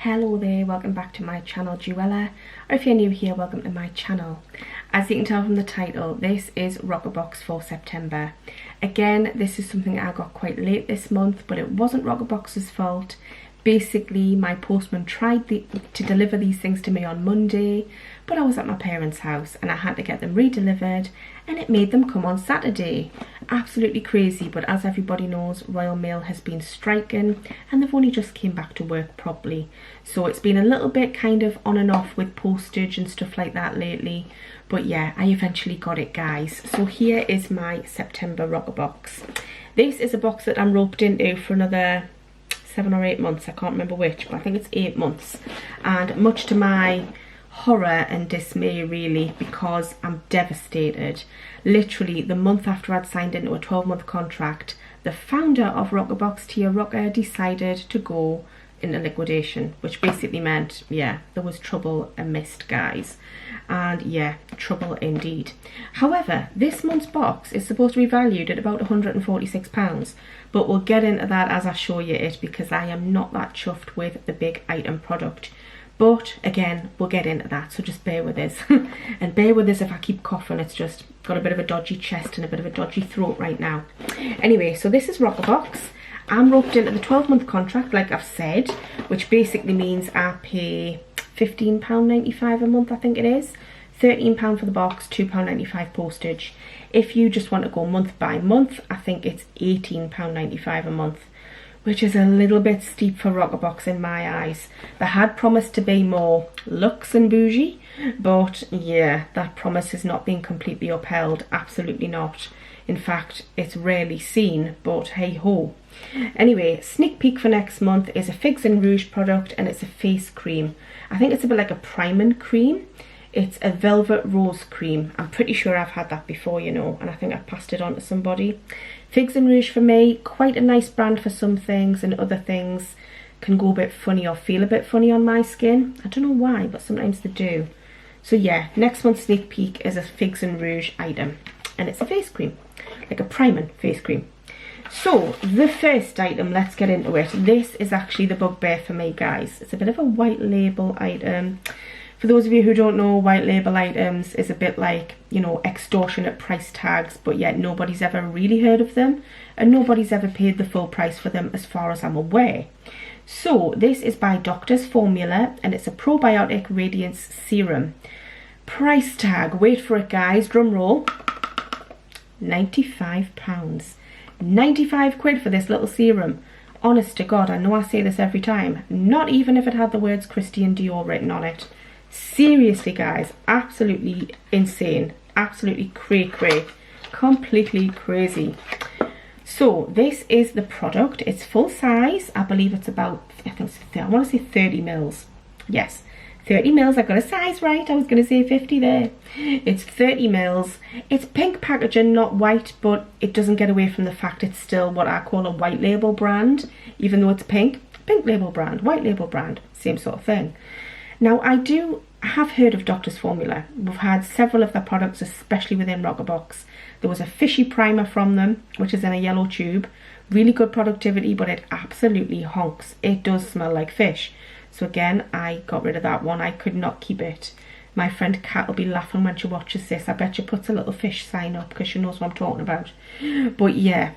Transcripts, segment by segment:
Hello there, welcome back to my channel Juella, or if you're new here, welcome to my channel. As you can tell from the title, this is Roccabox for September. Again, this is something I got quite late this month, but it wasn't Roccabox's fault. Basically, my postman tried to deliver these things to me on Monday, but I was at my parents' house and I had to get them re-delivered, and it made them come on Saturday. Absolutely crazy, but as everybody knows, Royal Mail has been striking and they've only just came back to work properly. So it's been a little bit kind of on and off with postage and stuff like that lately. But yeah, I eventually got it, guys. So here is my September Roccabox. This is a box that I'm roped into for another 7 or 8 months. I can't remember which, but I think it's 8 months. And much to my horror and dismay, really, because I'm devastated. Literally, the month after I'd signed into a 12-month contract, the founder of Roccabox, Hiya, decided to go into liquidation, which basically meant, yeah, there was trouble amidst, guys. And yeah, trouble indeed. However, this month's box is supposed to be valued at about £146, but we'll get into that as I show you it, because I am not that chuffed with the big item product. But again, we'll get into that, so just bear with us. And bear with us if I keep coughing, it's just got a bit of a dodgy chest and a bit of a dodgy throat right now. Anyway, so this is Roccabox. I'm roped into the 12-month contract, like I've said, which basically means I pay £15.95 a month, I think it is. £13 for the box, £2.95 postage. If you just want to go month by month, I think it's £18.95 a month, which is a little bit steep for Roccabox in my eyes. They had promised to be more luxe and bougie, but yeah, that promise has not been completely upheld, absolutely not. In fact, it's rarely seen, but hey ho. Anyway, sneak peek for next month is a Figs and Rouge product, and it's a face cream. I think it's a bit like a priming cream. It's a velvet rose cream. I'm pretty sure I've had that before, you know, and I think I've passed it on to somebody. Figs and Rouge for me, quite a nice brand for some things, and other things can go a bit funny or feel a bit funny on my skin. I don't know why, but sometimes they do. So yeah, next month's sneak peek is a Figs and Rouge item, and it's a face cream, like a priming face cream. So the first item, let's get into it. This is actually the bugbear for me, guys. It's a bit of a white label item. For those of you who don't know, white label items is a bit like, you know, extortionate price tags, but yet nobody's ever really heard of them and nobody's ever paid the full price for them as far as I'm aware. So this is by Doctor's Formula, and it's a probiotic radiance serum. Price tag, wait for it, guys, drum roll, £95. 95 quid for this little serum. Honest to God, I know I say this every time, not even if it had the words Christian Dior written on it. Seriously, guys, absolutely insane, absolutely cray, completely crazy. So this is the product. It's full size. I believe it's about, I want to say 30 mils. Yes, 30 mils. I got a size right. I was going to say 50 there. It's 30 mils. It's pink packaging, not white, but it doesn't get away from the fact it's still what I call a white label brand, even though it's pink. Pink label brand, white label brand, same sort of thing. Now, I have heard of Doctor's Formula. We've had several of their products, especially within Roccabox. There was a fishy primer from them, which is in a yellow tube. Really good productivity, but it absolutely honks. It does smell like fish. So again, I got rid of that one. I could not keep it. My friend Kat will be laughing when she watches this. I bet she puts a little fish sign up because she knows what I'm talking about. But yeah,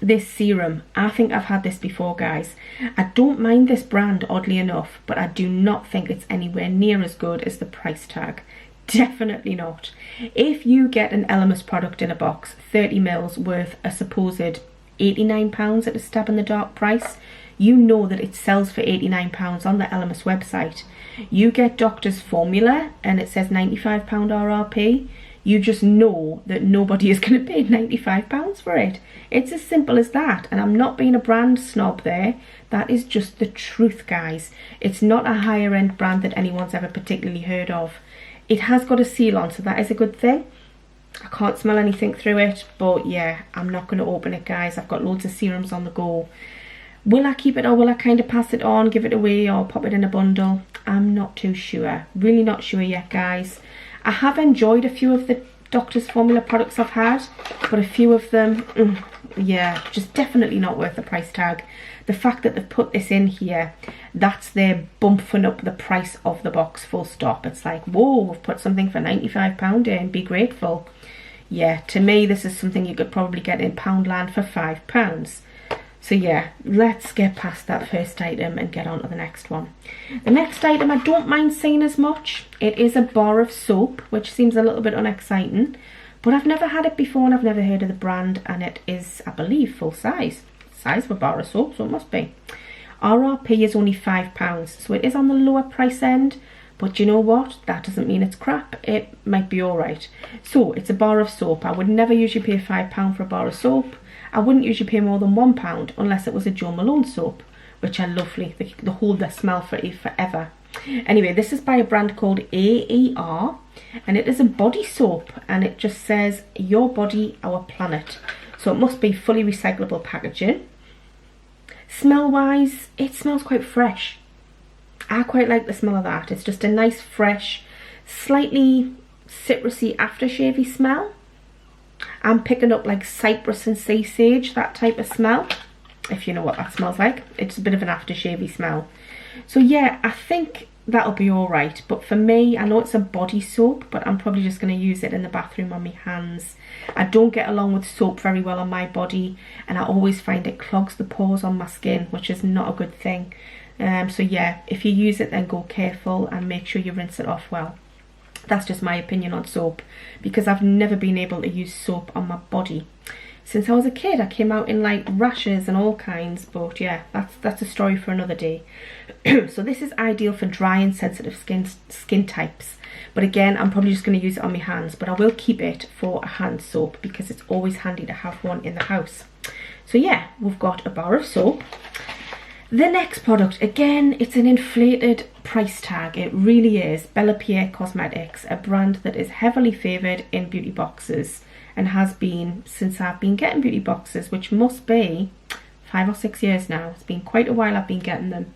this serum, I think I've had this before, guys. I don't mind this brand, oddly enough, but I do not think it's anywhere near as good as the price tag. Definitely not. If you get an Elemis product in a box, 30 mils worth a supposed £89 at a stab in the dark price, you know that it sells for £89 on the Elemis website. You get Doctor's Formula and it says £95 RRP. You just know that nobody is going to pay £95 for it. It's as simple as that. And I'm not being a brand snob there. That is just the truth, guys. It's not a higher end brand that anyone's ever particularly heard of. It has got a seal on, so that is a good thing. I can't smell anything through it, but yeah, I'm not going to open it, guys. I've got loads of serums on the go. Will I keep it, or will I kind of pass it on, give it away, or pop it in a bundle? I'm not too sure. Really not sure yet, guys. I have enjoyed a few of the Doctor's Formula products I've had, but a few of them, yeah, just definitely not worth the price tag. the fact that they've put this in here, that's their bumping up the price of the box, full stop. It's like, whoa, we've put something for £95 in, be grateful. Yeah, to me, this is something you could probably get in Poundland for £5. So yeah, let's get past that first item and get on to the next one. The next item I don't mind saying as much. It is a bar of soap, which seems a little bit unexciting, but I've never had it before and I've never heard of the brand, and it is, I believe, full size. Size of a bar of soap, so it must be. RRP is only £5, so it is on the lower price end, but you know what? That doesn't mean it's crap. It might be alright. So it's a bar of soap. I would never usually pay £5 for a bar of soap. I wouldn't usually pay more than £1 unless it was a Jo Malone soap, which are lovely. They hold their smell for forever. Anyway, this is by a brand called AER, and it is a body soap, and it just says, your body, our planet. So it must be fully recyclable packaging. Smell wise, it smells quite fresh. I quite like the smell of that. It's just a nice, fresh, slightly citrusy aftershavey smell. I'm picking up like cypress and sea sage, that type of smell, if you know what that smells like. It's a bit of an aftershavey smell. So yeah, I think that'll be alright. But for me, I know it's a body soap, but I'm probably just going to use it in the bathroom on my hands. I don't get along with soap very well on my body, and I always find it clogs the pores on my skin, which is not a good thing. So yeah, if you use it, then go careful and make sure you rinse it off well. That's just my opinion on soap, because I've never been able to use soap on my body. Since I was a kid, I came out in like rashes and all kinds, but yeah, that's a story for another day. So this is ideal for dry and sensitive skin types. But again, I'm probably just going to use it on my hands, but I will keep it for a hand soap because it's always handy to have one in the house. So yeah, we've got a bar of soap. The next product, again, it's an inflated price tag. It really is. Bella Pierre Cosmetics, a brand that is heavily favoured in beauty boxes and has been since I've been getting beauty boxes, which must be 5 or 6 years now. It's been quite a while I've been getting them.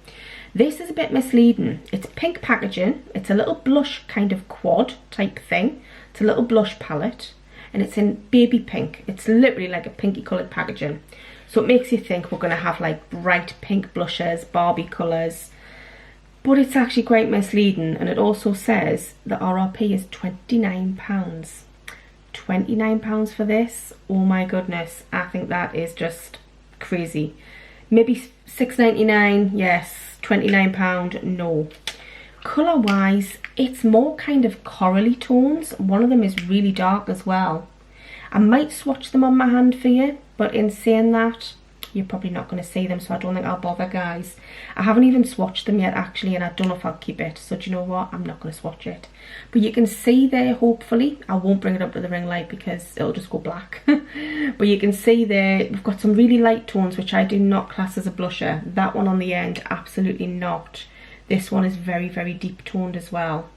This is a bit misleading. It's pink packaging. It's a little blush kind of quad type thing. It's a little blush palette, and it's in baby pink. It's literally like a pinky coloured packaging. So it makes you think we're going to have like bright pink blushes, Barbie colours. But it's actually quite misleading, and it also says the RRP is £29. £29 for this? Oh my goodness, I think that is just crazy. Maybe £6.99, yes. £29, no. Colour wise, it's more kind of corally tones. One of them is really dark as well. I might swatch them on my hand for you, but in saying that, you're probably not going to see them, so I don't think I'll bother, guys. I haven't even swatched them yet, actually, and I don't know if I'll keep it. So do you know what? I'm not going to swatch it. But you can see there, hopefully. I won't bring it up to the ring light because it'll just go black. But you can see there, we've got some really light tones, which I do not class as a blusher. That one on the end, absolutely not. This one is very, very deep toned as well.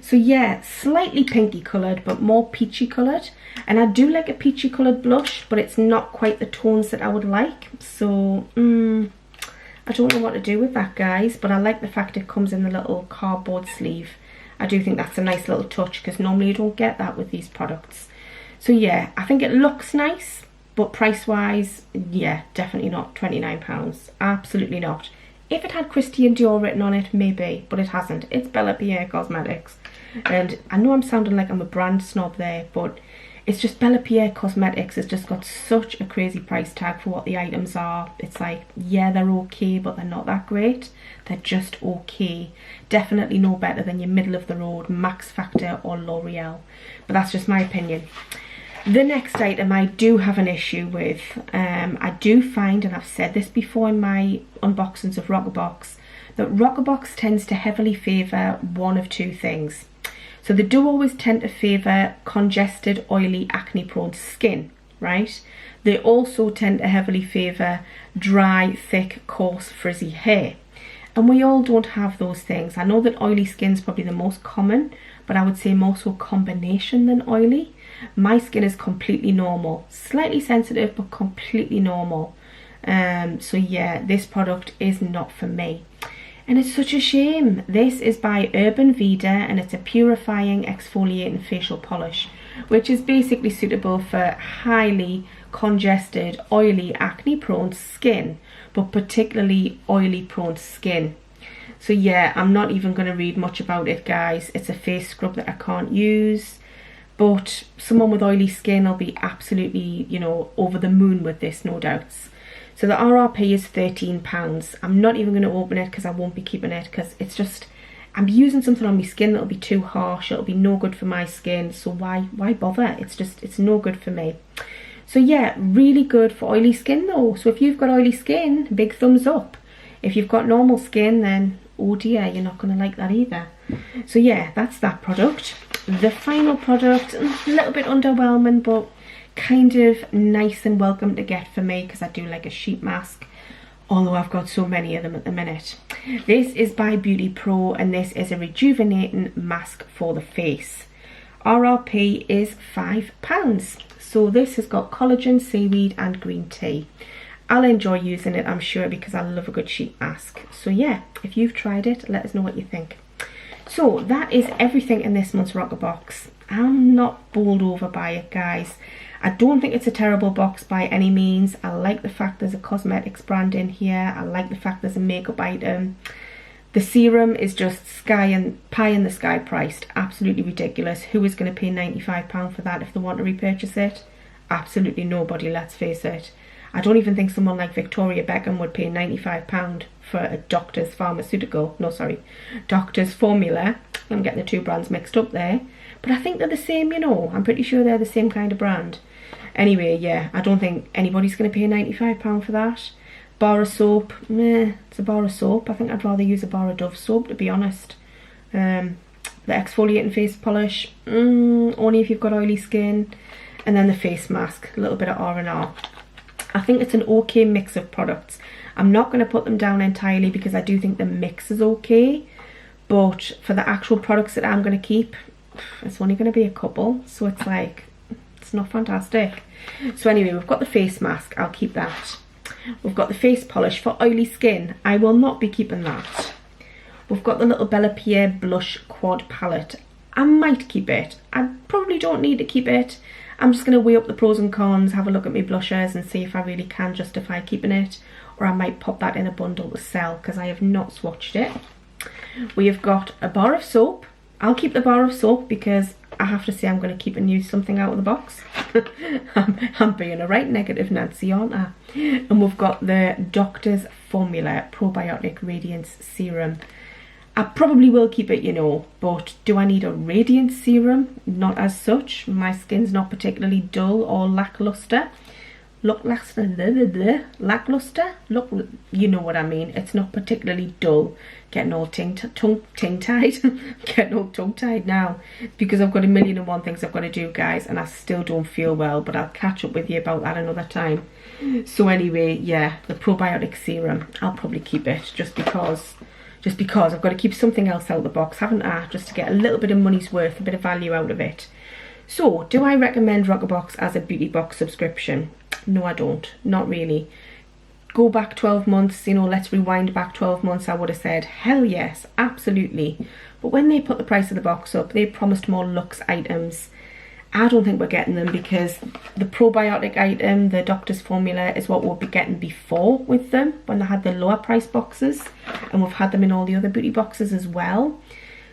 So yeah, slightly pinky coloured, but more peachy coloured. And I do like a peachy coloured blush, but it's not quite the tones that I would like. So, I don't know what to do with that, guys. But I like the fact it comes in the little cardboard sleeve. I do think that's a nice little touch, because normally you don't get that with these products. So yeah, I think it looks nice, but price-wise, yeah, definitely not £29. Absolutely not. If it had Christian Dior written on it, maybe, but it hasn't. It's Bella Pierre Cosmetics. And I know I'm sounding like I'm a brand snob there, but it's just Bella Pierre Cosmetics has just got such a crazy price tag for what the items are. It's like, yeah, they're okay, but they're not that great. They're just okay. Definitely no better than your middle of the road Max Factor or L'Oreal. But that's just my opinion. The next item I do have an issue with. I do find, and I've said this before in my unboxings of Roccabox, that Roccabox tends to heavily favour one of two things. So they do always tend to favour congested, oily, acne-prone skin, right? They also tend to heavily favour dry, thick, coarse, frizzy hair. And we all don't have those things. I know that oily skin's probably the most common, but I would say more so combination than oily. My skin is completely normal, slightly sensitive, but completely normal. So yeah, this product is not for me. And it's such a shame. This is by Urban Vida, and it's a purifying exfoliating facial polish, which is basically suitable for highly congested, oily, acne prone skin, but particularly oily prone skin. So yeah, I'm not even going to read much about it, guys. It's a face scrub that I can't use, but someone with oily skin will be absolutely, you know, over the moon with this, no doubts. So the RRP is £13. I'm not even going to open it because I won't be keeping it, because it's just, I'm using something on my skin that'll be too harsh. It'll be no good for my skin, so why bother? It's no good for me. So yeah, really good for oily skin though. So if you've got oily skin, big thumbs up. If you've got normal skin, then oh dear, you're not going to like that either. So yeah, that's that product. The final product, a little bit underwhelming, but kind of nice and welcome to get for me, because I do like a sheet mask, although I've got so many of them at the minute. This is by Beauty Pro, and this is a rejuvenating mask for the face. RRP is £5. So this has got collagen, seaweed and green tea. I'll enjoy using it, I'm sure, because I love a good sheet mask. So yeah, if you've tried it, let us know what you think. So that is everything in this month's Roccabox. I'm not bowled over by it, guys. I don't think it's a terrible box by any means. I like the fact there's a cosmetics brand in here. I like the fact there's a makeup item. The serum is just pie in the sky priced. Absolutely ridiculous. Who is going to pay £95 for that if they want to repurchase it? Absolutely nobody, let's face it. I don't even think someone like Victoria Beckham would pay £95 for a Doctor's Formula. I'm getting the two brands mixed up there. But I think they're the same, you know. I'm pretty sure they're the same kind of brand. Anyway, yeah, I don't think anybody's going to pay £95 for that. Bar of soap, meh, it's a bar of soap. I think I'd rather use a bar of Dove soap, to be honest. The exfoliating face polish, only if you've got oily skin. And then the face mask, a little bit of R&R. I think it's an okay mix of products. I'm not going to put them down entirely because I do think the mix is okay. But for the actual products that I'm going to keep, it's only going to be a couple. So it's like, it's not fantastic. So anyway, we've got the face mask. I'll keep that. We've got the face polish for oily skin. I will not be keeping that. We've got the little Bella Pierre blush quad palette. I might keep it. I probably don't need to keep it. I'm just going to weigh up the pros and cons, have a look at my blushers and see if I really can justify keeping it. Or I might pop that in a bundle to sell because I have not swatched it. We have got a bar of soap. I'll keep the bar of soap because I have to say I'm going to keep and use something out of the box. I'm being a right negative Nancy, aren't I? And we've got the Doctor's Formula Probiotic Radiance Serum. I probably will keep it, you know, but do I need a radiance serum? Not as such. My skin's not particularly dull or lackluster. Lackluster? Look, you know what I mean. It's not particularly dull. Getting all tongue-tied. Getting all tongue-tied now. Because I've got 1,000,001 things I've got to do, guys, and I still don't feel well, but I'll catch up with you about that another time. So anyway, yeah, the probiotic serum, I'll probably keep it just because I've got to keep something else out of the box, haven't I? Just to get a little bit of money's worth, a bit of value out of it. So, do I recommend Roccabox as a beauty box subscription? No, I don't. Not really. Go back 12 months, you know, let's rewind back 12 months, I would have said, hell yes, absolutely. But when they put the price of the box up, they promised more luxe items. I don't think we're getting them because the probiotic item, the Doctor's Formula, is what we'll be getting before with them when they had the lower price boxes, and we've had them in all the other beauty boxes as well.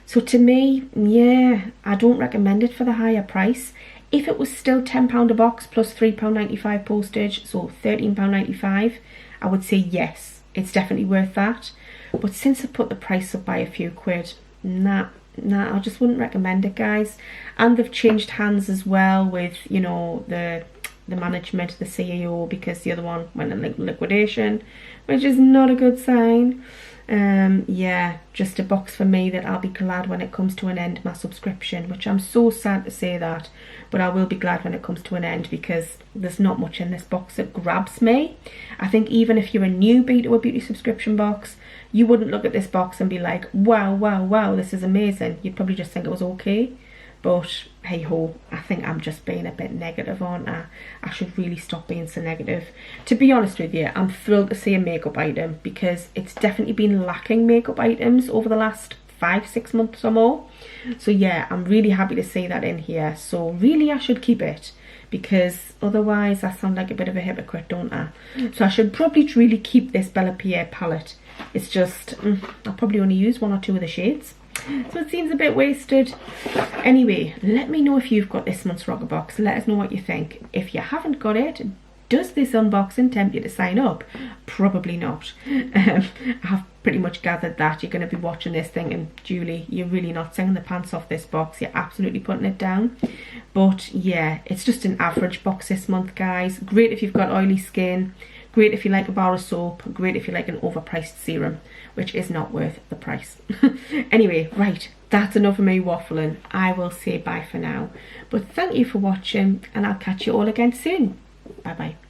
So to me, yeah, I don't recommend it for the higher price. If it was still £10 a box plus £3.95 postage, so £13.95, I would say yes, it's definitely worth that. But since I put the price up by a few quid, nah, I just wouldn't recommend it, guys. And they've changed hands as well with, you know, the management, the CEO, because the other one went in liquidation, which is not a good sign. Yeah, just a box for me that I'll be glad when it comes to an end, my subscription, which I'm so sad to say that, but I will be glad when it comes to an end because there's not much in this box that grabs me. I think even if you're a newbie to a beauty subscription box, you wouldn't look at this box and be like, wow, wow, wow, this is amazing. You'd probably just think it was okay. But hey ho, I think I'm just being a bit negative, aren't I? I should really stop being so negative. To be honest with you, I'm thrilled to see a makeup item because it's definitely been lacking makeup items over the last 5-6 months or more. So yeah, I'm really happy to see that in here. So really I should keep it because otherwise I sound like a bit of a hypocrite, don't I? So I should probably really keep this Bella Pierre palette. It's just, I'll probably only use 1 or 2 of the shades, so it seems a bit wasted. Anyway, let me know if you've got this month's Roccabox. Let us know what you think. If you haven't got it, does this unboxing tempt you to sign up? Probably not. I've pretty much gathered that you're going to be watching this thinking, Julie, you're really not singing the pants off this box. You're absolutely putting it down. But yeah, it's just an average box this month, guys. Great if you've got oily skin. Great if you like a bar of soap. Great if you like an overpriced serum, which is not worth the price. Anyway, right, that's enough of me waffling. I will say bye for now. But thank you for watching, and I'll catch you all again soon. Bye bye.